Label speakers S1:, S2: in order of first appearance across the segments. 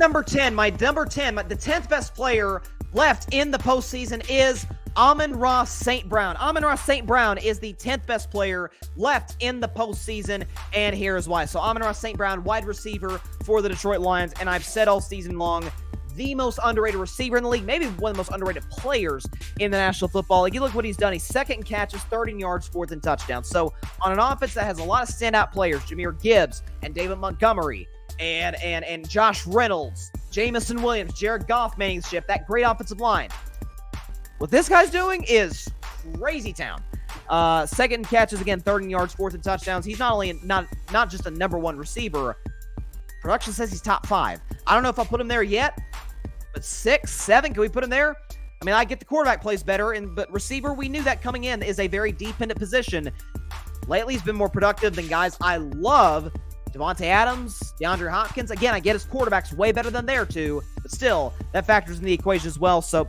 S1: number 10, the 10th best player left in the postseason is Amon-Ra St. Brown. Amon-Ra St. Brown is the 10th best player left in the postseason, and here's why. So Amon-Ra St. Brown, wide receiver for the Detroit Lions, and I've said all season long, the most underrated receiver in the league, maybe one of the most underrated players in the National Football League. You look what he's done. He's second in catches, third in yards, fourth in touchdowns. So on an offense that has a lot of standout players, Jahmyr Gibbs and David Montgomery and Josh Reynolds, Jamison Williams, Jared Goff manning the ship, that great offensive line. What this guy's doing is crazy town. Second in catches, again, third in yards, fourth in touchdowns. He's not only not just a number one receiver. Production says he's top 5. I don't know if I'll put him there yet, but 6, 7, can we put him there? I mean, I get the quarterback plays better, but receiver, we knew that coming in is a very dependent position. Lately, he's been more productive than guys I love. Devontae Adams, DeAndre Hopkins. Again, I get his quarterback's way better than their two, but still, that factors in the equation as well. So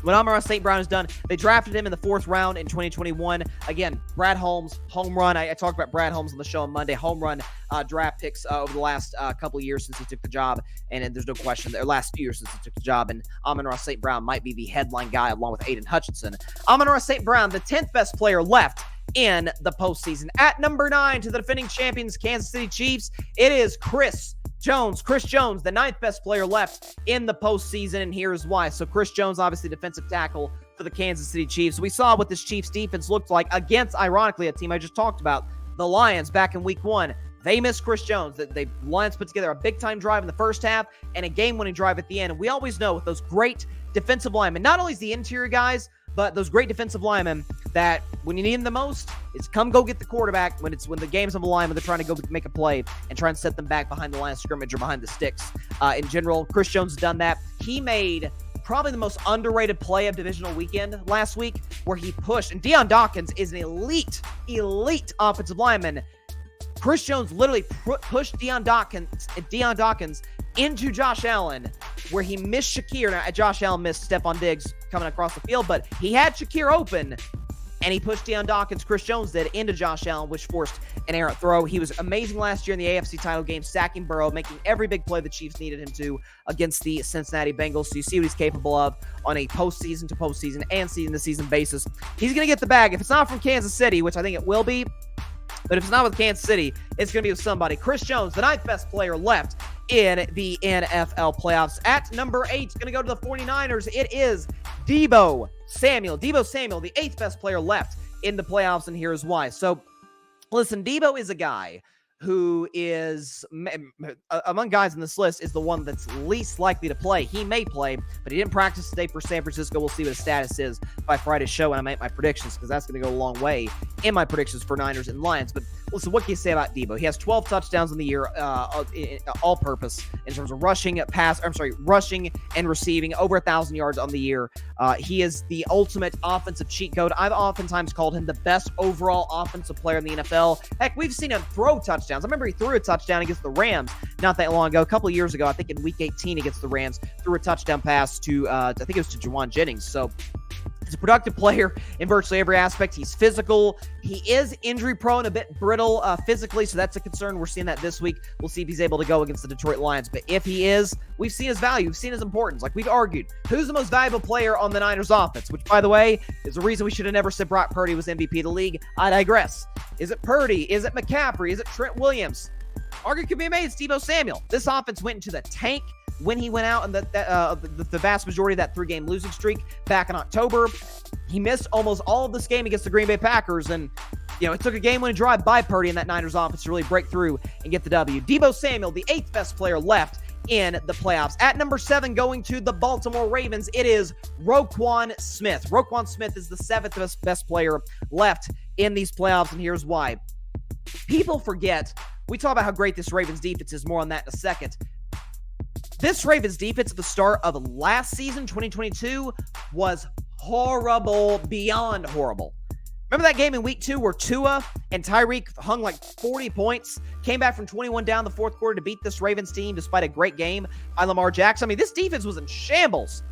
S1: what Amon-Ra St. Brown has done, they drafted him in the 4th round in 2021. Again, Brad Holmes, home run. I talked about Brad Holmes on the show on Monday. Home run draft picks over the last couple of years since he took the job. And there's no question, their last few years since he took the job. And Amon-Ra St. Brown might be the headline guy along with Aiden Hutchinson. Amon-Ra St. Brown, the 10th best player left in the postseason. At number 9 to the defending champions, Kansas City Chiefs, it is Chris Jones, the 9th best player left in the postseason, and here's why. So Chris Jones, obviously defensive tackle for the Kansas City Chiefs. We saw what this Chiefs defense looked like against, ironically, a team I just talked about, the Lions, back in week 1. They missed Chris Jones. The Lions put together a big-time drive in the first half and a game-winning drive at the end. And we always know with those great defensive linemen, not only is the interior guys, but those great defensive linemen that when you need them the most, it's come go get the quarterback when the game's on the line, when they're trying to go make a play and try and set them back behind the line of scrimmage or behind the sticks. In general, Chris Jones has done that. He made probably the most underrated play of divisional weekend last week where he pushed, and Deion Dawkins is an elite offensive lineman. Chris Jones literally pushed Deion Dawkins into Josh Allen, where he missed Shakir. Now, Josh Allen missed Stephon Diggs coming across the field, but he had Shakir open, and he pushed Deion Dawkins, Chris Jones did, into Josh Allen, which forced an errant throw. He was amazing last year in the AFC title game, sacking Burrow, making every big play the Chiefs needed him to against the Cincinnati Bengals. So you see what he's capable of on a postseason to postseason and season-to-season basis. He's going to get the bag. If it's not from Kansas City, which I think it will be, but if it's not with Kansas City, it's going to be with somebody. Chris Jones, the 9th best player left in the NFL playoffs. At number 8, going to go to the 49ers. It is Deebo Samuel, the 8th best player left in the playoffs, and here's why. So, listen, Deebo is a guy who is, among guys in this list, is the one that's least likely to play. He may play, but he didn't practice today for San Francisco. We'll see what his status is by Friday's show, and I make my predictions, because that's going to go a long way in my predictions for Niners and Lions. But listen, what can you say about Deebo? He has 12 touchdowns in the year, all-purpose, in terms of rushing and receiving, over 1,000 yards on the year. He is the ultimate offensive cheat code. I've oftentimes called him the best overall offensive player in the NFL. Heck, we've seen him throw touchdowns. I remember he threw a touchdown against the Rams not that long ago, a couple of years ago. I think in week 18 against the Rams, threw a touchdown pass to, I think it was to Juwan Jennings. So he's a productive player in virtually every aspect. He's physical. He is injury prone, a bit brittle physically, so that's a concern. We're seeing that this week. We'll see if he's able to go against the Detroit Lions. But if he is, we've seen his value. We've seen his importance. Like we've argued, who's the most valuable player on the Niners offense? Which, by the way, is the reason we should have never said Brock Purdy was MVP of the league. I digress. Is it Purdy? Is it McCaffrey? Is it Trent Williams? Argument could be made. It's Deebo Samuel. This offense went into the tank when he went out in the vast majority of that 3-game losing streak back in October. He missed almost all of this game against the Green Bay Packers, and it took a game-winning drive by Purdy in that Niners offense to really break through and get the W. Deebo Samuel, the 8th best player left in the playoffs. At number 7, going to the Baltimore Ravens, it is Roquan Smith. Roquan Smith is the 7th best player left in these playoffs, and here's why. People forget, we talk about how great this Ravens defense is, more on that in a second. This Ravens defense at the start of last season, 2022, was horrible, beyond horrible. Remember that game in week 2 where Tua and Tyreek hung like 40 points, came back from 21 down the fourth quarter to beat this Ravens team despite a great game by Lamar Jackson? I mean, this defense was in shambles.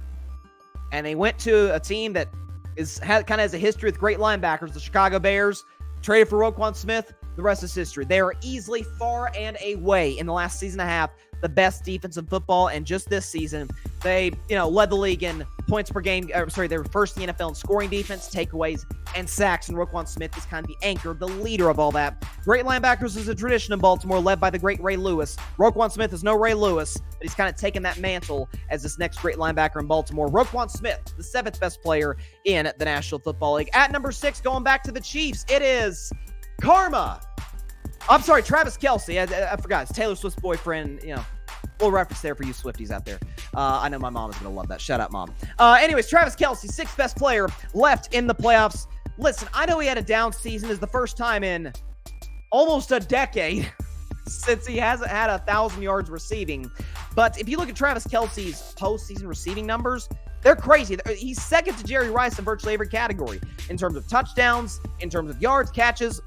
S1: And they went to a team that kind of has a history with great linebackers, the Chicago Bears, traded for Roquan Smith, the rest is history. They are easily, far and away, in the last season and a half, the best defense in football. And just this season, they, led the league in points per game. They were first in the NFL in scoring defense, takeaways, and sacks. And Roquan Smith is kind of the anchor, the leader of all that. Great linebackers is a tradition in Baltimore, led by the great Ray Lewis. Roquan Smith is no Ray Lewis, but he's kind of taken that mantle as this next great linebacker in Baltimore. Roquan Smith, the 7th best player in the National Football League. At number 6, going back to the Chiefs, it is Travis Kelce. I forgot. It's Taylor Swift's boyfriend, little reference there for you Swifties out there. I know my mom is going to love that. Shout out, Mom. Anyways, Travis Kelce, 6th best player left in the playoffs. Listen, I know he had a down season. It's the first time in almost a decade since he hasn't had 1,000 yards receiving. But if you look at Travis Kelce's postseason receiving numbers, they're crazy. He's second to Jerry Rice in virtually every category in terms of touchdowns, in terms of yards, catches.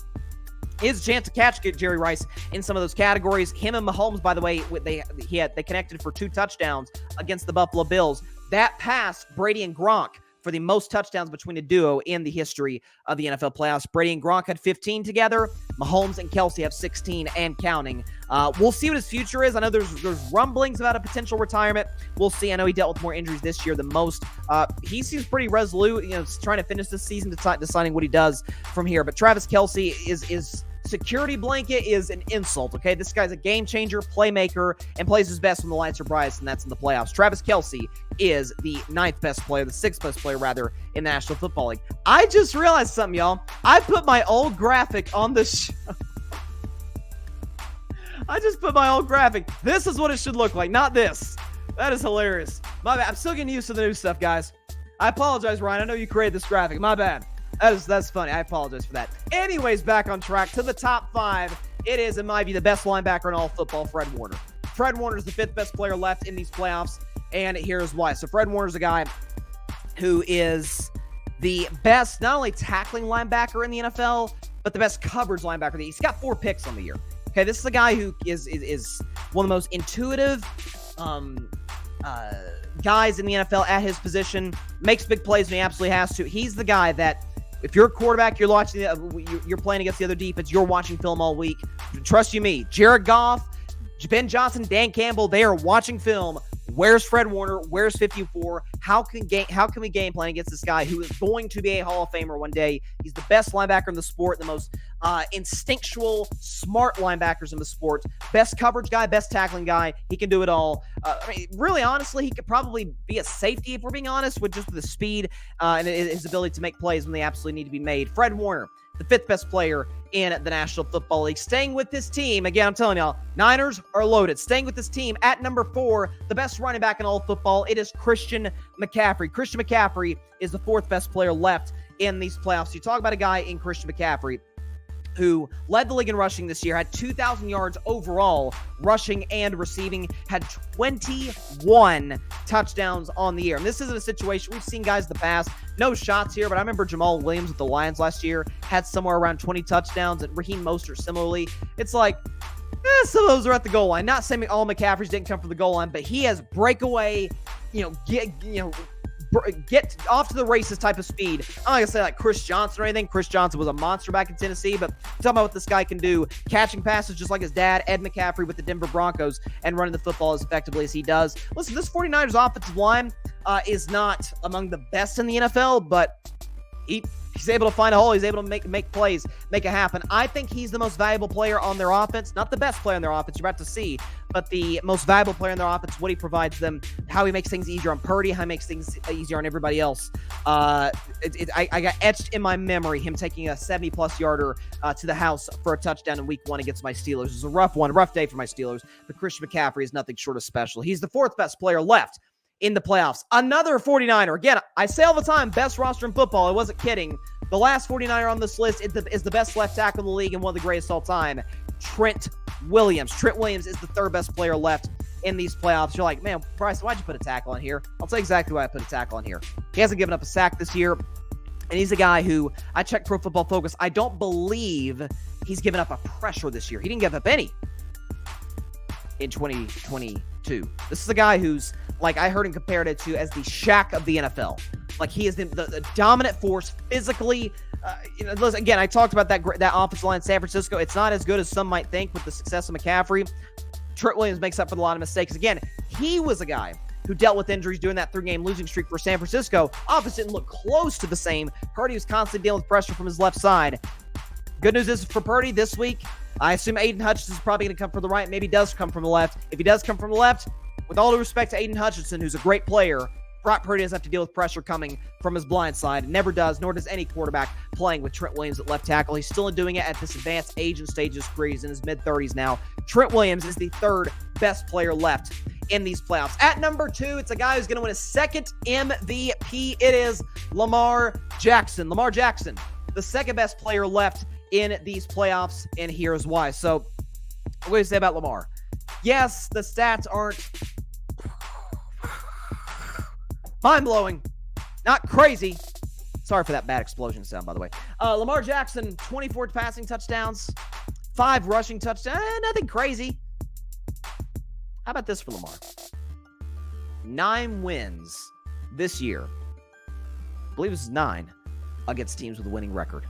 S1: His chance to catch Jerry Rice in some of those categories. Him and Mahomes, by the way, they connected for 2 touchdowns against the Buffalo Bills. That passed Brady and Gronk for the most touchdowns between a duo in the history of the NFL playoffs. Brady and Gronk had 15 together. Mahomes and Kelce have 16 and counting. We'll see what his future is. I know there's rumblings about a potential retirement. We'll see. I know he dealt with more injuries this year than most. He seems pretty resolute, trying to finish this season, deciding what he does from here. But Travis Kelce is security blanket is an insult, okay? This guy's a game changer, playmaker, and plays his best when the lights are brightest, and that's in the playoffs. Travis Kelce is the 9th best player, the 6th best player, rather, in the National Football League. I just realized something, y'all. I put my old graphic on the show. I just put my old graphic. This is what it should look like, not this. That is hilarious. My bad. I'm still getting used to the new stuff, guys. I apologize, Ryan. I know you created this graphic. My bad. That's funny. I apologize for that. Anyways, back on track to the top 5. It is, in my view, the best linebacker in all football, Fred Warner. Fred Warner is the 5th best player left in these playoffs, and here's why. So Fred Warner is a guy who is the best, not only tackling linebacker in the NFL, but the best coverage linebacker. He's got 4 picks on the year. Okay, this is a guy who is one of the most intuitive guys in the NFL at his position. Makes big plays when he absolutely has to. He's the guy that, if you're a quarterback, you're watching, you're playing against the other defense, you're watching film all week. Trust you me, Jared Goff, Ben Johnson, Dan Campbell, they are watching film. Where's Fred Warner? Where's 54? How can we game plan against this guy who is going to be a Hall of Famer one day? He's the best linebacker in the sport, the most instinctual, smart linebackers in the sport. Best coverage guy, best tackling guy. He can do it all. Really, honestly, he could probably be a safety, if we're being honest, with just the speed and his ability to make plays when they absolutely need to be made. Fred Warner, the 5th best player in the National Football League. Staying with this team, again, I'm telling y'all, Niners are loaded. Staying with this team at number 4, the best running back in all of football, it is Christian McCaffrey. Christian McCaffrey is the 4th best player left in these playoffs. You talk about a guy in Christian McCaffrey who led the league in rushing this year, had 2,000 yards overall, rushing and receiving, had 21 touchdowns on the year. And this isn't a situation, we've seen guys in the past, no shots here, but I remember Jamal Williams with the Lions last year had somewhere around 20 touchdowns, and Raheem Mostert similarly. It's like, some of those are at the goal line. Not saying all McCaffrey's didn't come from the goal line, but he has breakaway, get off to the races type of speed. I'm not going to say like Chris Johnson or anything. Chris Johnson was a monster back in Tennessee, but talking about what this guy can do, catching passes just like his dad, Ed McCaffrey with the Denver Broncos, and running the football as effectively as he does. Listen, this 49ers offensive line is not among the best in the NFL, but he's able to find a hole. He's able to make plays, make it happen. I think he's the most valuable player on their offense. Not the best player on their offense, you're about to see, but the most valuable player in their offense, what he provides them, how he makes things easier on Purdy, how he makes things easier on everybody else. I got etched in my memory him taking a 70-plus yarder to the house for a touchdown in week 1 against my Steelers. It was a rough day for my Steelers, but Christian McCaffrey is nothing short of special. He's the 4th best player left in the playoffs. Another 49er. Again, I say all the time, best roster in football. I wasn't kidding. The last 49er on this list is the best left tackle in the league and one of the greatest all time, Trent Williams. Trent Williams is the 3rd best player left in these playoffs. You're like, man, Bryson, why'd you put a tackle on here? I'll tell you exactly why I put a tackle on here. He hasn't given up a sack this year, and he's a guy who, I checked Pro Football Focus, I don't believe he's given up a pressure this year. He didn't give up any in 2022. This is a guy who's, like, I heard him compared it to as the Shaq of the NFL. Like, he is the dominant force physically, Listen, again, I talked about that offensive line in San Francisco. It's not as good as some might think with the success of McCaffrey. Trent Williams makes up for a lot of mistakes. Again, he was a guy who dealt with injuries during that 3-game losing streak for San Francisco. Offense didn't look close to the same. Purdy was constantly dealing with pressure from his left side. Good news is for Purdy this week, I assume Aiden Hutchinson is probably going to come from the right. Maybe he does come from the left. If he does come from the left, with all due respect to Aiden Hutchinson, who's a great player, Brock Purdy doesn't have to deal with pressure coming from his blind side. Never does, nor does any quarterback playing with Trent Williams at left tackle. He's still doing it at this advanced age and stage of his career. He's in his mid-30s now. Trent Williams is the third best player left in these playoffs. At number 2, it's a guy who's going to win a second MVP. It is Lamar Jackson. Lamar Jackson, the second best player left in these playoffs, and here's why. So, what do you say about Lamar? Yes, the stats aren't mind-blowing, not crazy. Sorry for that bad explosion sound, by the way. Lamar Jackson, 24 passing touchdowns, 5 rushing touchdowns. Nothing crazy. How about this for Lamar? 9 wins this year. I believe this is 9 against teams with a winning record.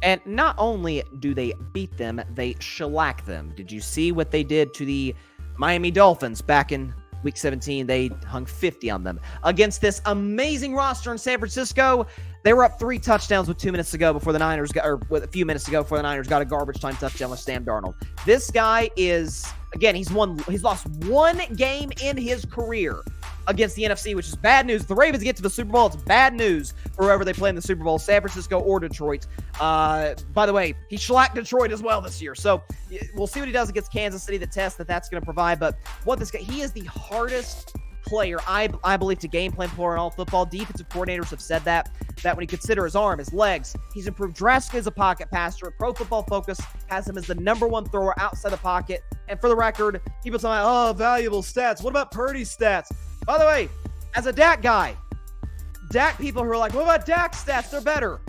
S1: And not only do they beat them, they shellac them. Did you see what they did to the Miami Dolphins back in Week 17? They hung 50 on them. Against this amazing roster in San Francisco, they were up 3 touchdowns with 2 minutes to go before the Niners got, or with a few minutes to go before the Niners got a garbage time touchdown with Sam Darnold. This guy is, again, he's lost 1 game in his career against the NFC, which is bad news. If the Ravens get to the Super Bowl, it's bad news for whoever they play in the Super Bowl, San Francisco or Detroit. By the way, he shellacked Detroit as well this year. So we'll see what he does against Kansas City, the test that's going to provide. But what this guy, he is the hardest player, I believe, to game plan for in all football. Defensive coordinators have said that when you consider his arm, his legs, he's improved drastically as a pocket passer. Pro Football Focus has him as the #1 thrower outside the pocket. And for the record, people talking about, valuable stats. What about Purdy's stats? By the way, as a Dak guy, Dak people who are like, what about Dak's stats? They're better.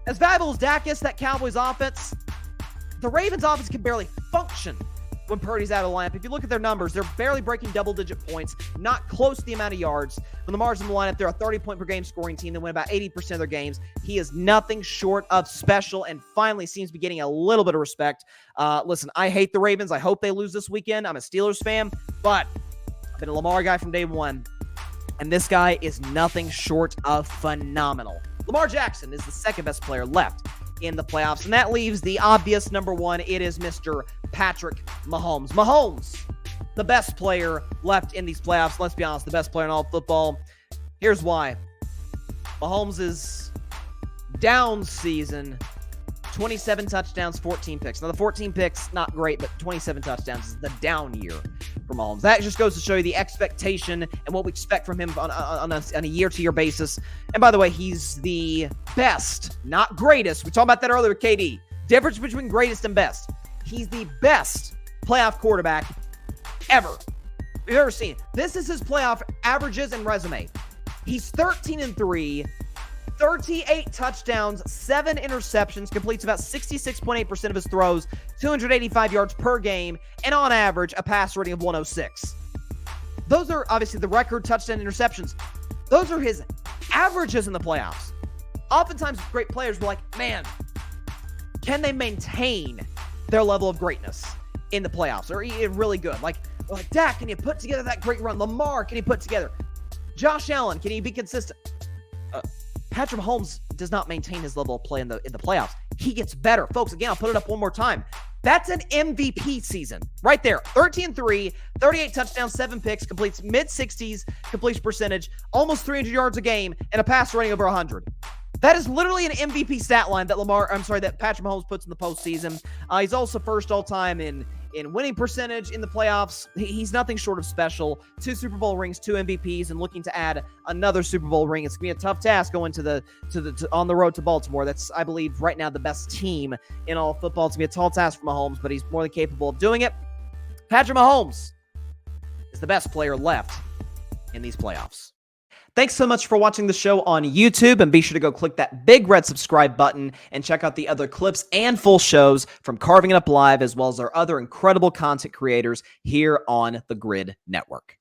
S1: As valuable as Dak is, that Cowboys offense, the Ravens offense can barely function when Purdy's out of the lineup. If you look at their numbers, they're barely breaking double-digit points, not close to the amount of yards. When Lamar's in the lineup, they're a 30-point-per-game scoring team. They win about 80% of their games. He is nothing short of special and finally seems to be getting a little bit of respect. Listen, I hate the Ravens. I hope they lose this weekend. I'm a Steelers fan, but I've been a Lamar guy from day one, and this guy is nothing short of phenomenal. Lamar Jackson is the second best player left in the playoffs, and that leaves the obvious #1. It is Mr. Patrick Mahomes. Mahomes, the best player left in these playoffs. Let's be honest, the best player in all of football. Here's why. Mahomes' down season, 27 touchdowns, 14 picks. Now, the 14 picks, not great, but 27 touchdowns is the down year for Mahomes. That just goes to show you the expectation and what we expect from him on a year-to-year basis. And by the way, he's the best, not greatest. We talked about that earlier with KD. Difference between greatest and best. He's the best playoff quarterback ever we've ever seen. This is his playoff averages and resume. He's 13-3. 38 touchdowns, 7 interceptions, completes about 66.8% of his throws, 285 yards per game, and on average, a passer rating of 106. Those are obviously the record touchdown interceptions. Those are his averages in the playoffs. Oftentimes, great players were like, man, can they maintain their level of greatness in the playoffs? Or really good? Like Dak, can you put together that great run? Lamar, can he put together? Josh Allen, can he be consistent? Patrick Mahomes does not maintain his level of play in the playoffs. He gets better. Folks, again, I'll put it up one more time. That's an MVP season right there. 13-3, 38 touchdowns, 7 picks, completes mid-60s completion percentage, almost 300 yards a game, and a passer rating over 100. That is literally an MVP stat line that that Patrick Mahomes puts in the postseason. He's also first all-time in winning percentage in the playoffs. He's nothing short of special. 2 Super Bowl rings, 2 MVPs, and looking to add another Super Bowl ring. It's going to be a tough task going on the road to Baltimore. That's, I believe, right now the best team in all of football. It's going to be a tall task for Mahomes, but he's more than capable of doing it. Patrick Mahomes is the best player left in these playoffs. Thanks so much for watching the show on YouTube, and be sure to go click that big red subscribe button and check out the other clips and full shows from Carving It Up Live, as well as our other incredible content creators here on the Grid Network.